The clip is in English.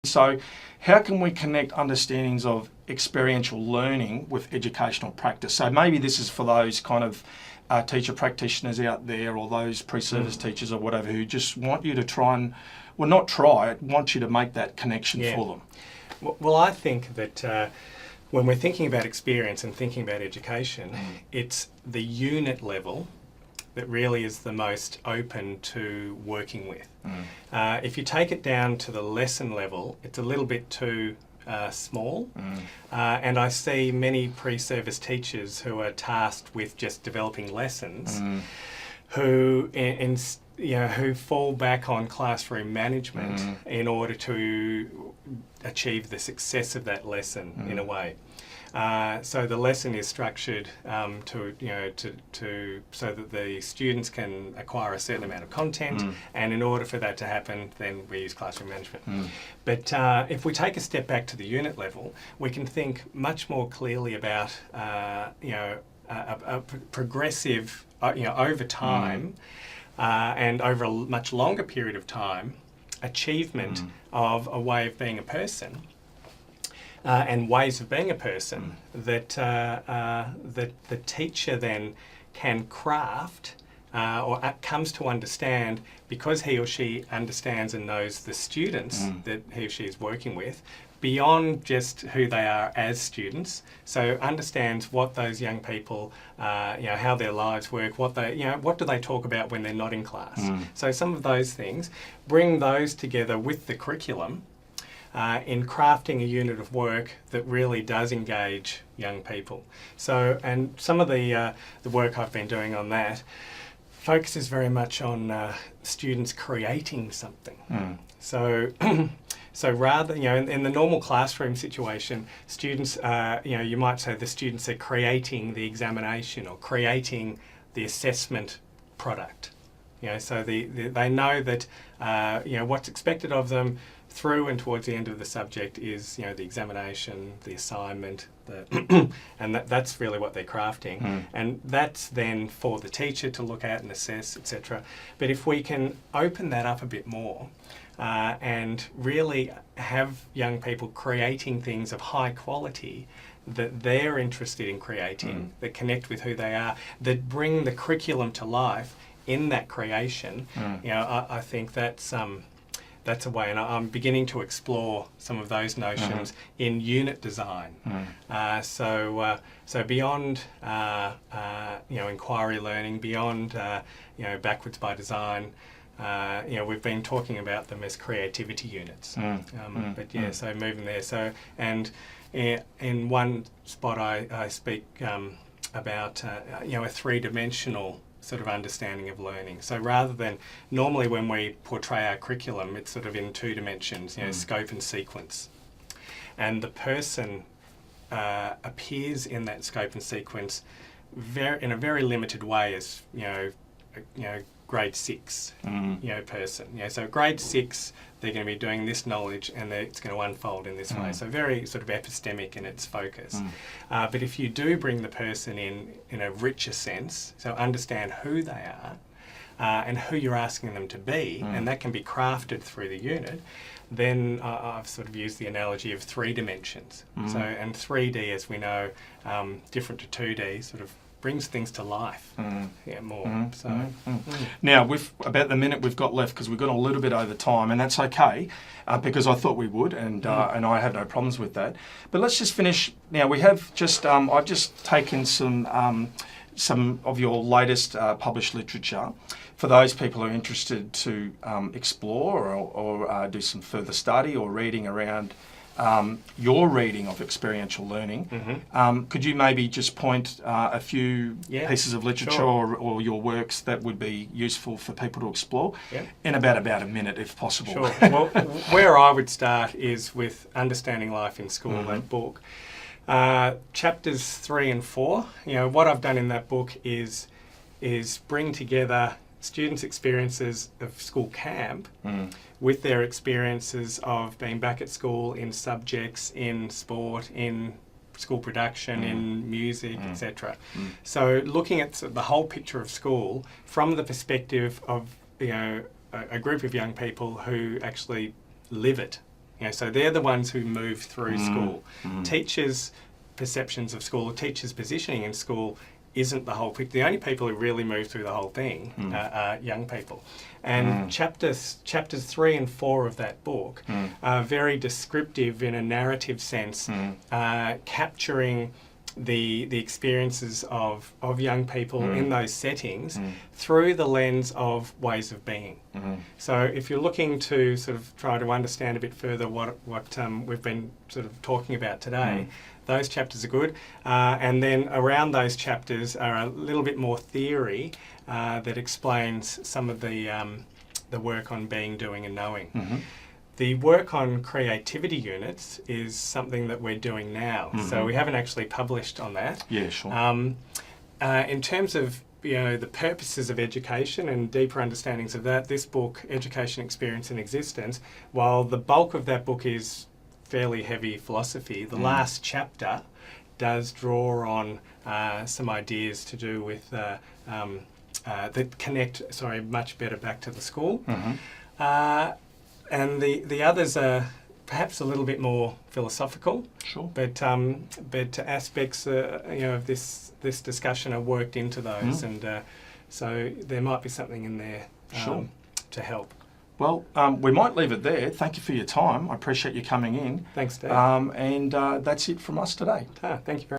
So how can we connect understandings of experiential learning with educational practice? So maybe this is for those kind of teacher practitioners out there, or those pre-service teachers or whatever, who just want you to try and, well, not try, want you to make that connection for them. Well, I think that when we're thinking about experience and thinking about education, it's the unit level that really is the most open to working with. If you take it down to the lesson level, it's a little bit too small. And I see many pre-service teachers who are tasked with just developing lessons who who fall back on classroom management in order to achieve the success of that lesson in a way. So the lesson is structured so that the students can acquire a certain amount of content, and in order for that to happen, then we use classroom management. But if we take a step back to the unit level, we can think much more clearly about a progressive, over time and over a much longer period of time, achievement of a way of being a person. And ways of being a person that the teacher then can craft or comes to understand, because he or she understands and knows the students that he or she is working with, beyond just who they are as students. So understands what those young people, how their lives work, what do they talk about when they're not in class. So some of those things, bring those together with the curriculum in crafting a unit of work that really does engage young people. So, and some of the work I've been doing on that focuses very much on students creating something. So, so rather, in the normal classroom situation, students, you might say the students are creating the examination or creating the assessment product. So they know that what's expected of them through and towards the end of the subject is the examination, the assignment, and that's really what they're crafting, and that's then for the teacher to look at and assess, etc. But if we can open that up a bit more and really have young people creating things of high quality that they're interested in creating, that connect with who they are, that bring the curriculum to life in that creation, I think that's a way, and I'm beginning to explore some of those notions in unit design. So beyond inquiry learning, beyond backwards by design, we've been talking about them as creativity units. So moving there. So, and in one spot I speak about a three-dimensional sort of understanding of learning. So rather than normally when we portray our curriculum, it's sort of in two dimensions, scope and sequence. And the person appears in that scope and sequence in a very limited way as, grade 6 person. So grade 6, they're going to be doing this knowledge and it's going to unfold in this way. So very sort of epistemic in its focus. But if you do bring the person in a richer sense, so understand who they are and who you're asking them to be, and that can be crafted through the unit, then I've sort of used the analogy of 3 dimensions. So, and 3D, as we know, different to 2D, sort of brings things to life more. Now, with about the minute we've got left, because we've gone a little bit over time, and that's okay, because I thought we would, and I have no problems with that. But let's just finish. Now, we have just, I've just taken some of your latest published literature for those people who are interested to explore or do some further study or reading around your reading of experiential learning. Could you maybe just point a few pieces of literature or your works that would be useful for people to explore in about a minute, if possible? Sure. Well, where I would start is with Understanding Life in School, that book. Chapters 3 and 4, what I've done in that book is bring together students' experiences of school camp with their experiences of being back at school in subjects, in sport, in school production, in music, etc. So looking at the whole picture of school from the perspective of a group of young people who actually live it So they're the ones who move through school. Teachers' perceptions of school, or teachers' positioning in school, isn't the whole picture. The only people who really move through the whole thing are young people. And chapters 3 and 4 of that book are very descriptive in a narrative sense, capturing the experiences of young people in those settings through the lens of ways of being. So if you're looking to sort of try to understand a bit further what we've been sort of talking about today, those chapters are good. And then around those chapters are a little bit more theory that explains some of the work on being, doing and knowing. The work on creativity units is something that we're doing now. So we haven't actually published on that. Yeah, sure. In terms of the purposes of education and deeper understandings of that, this book, Education, Experience and Existence, while the bulk of that book is fairly heavy philosophy, the last chapter does draw on some ideas to do with that connect, much better back to the school. And the others are perhaps a little bit more philosophical. Sure. But aspects of this discussion are worked into those, and so there might be something in there to help. Well, we might leave it there. Thank you for your time. I appreciate you coming in. Thanks, Dave. And that's it from us today. Thank you very much.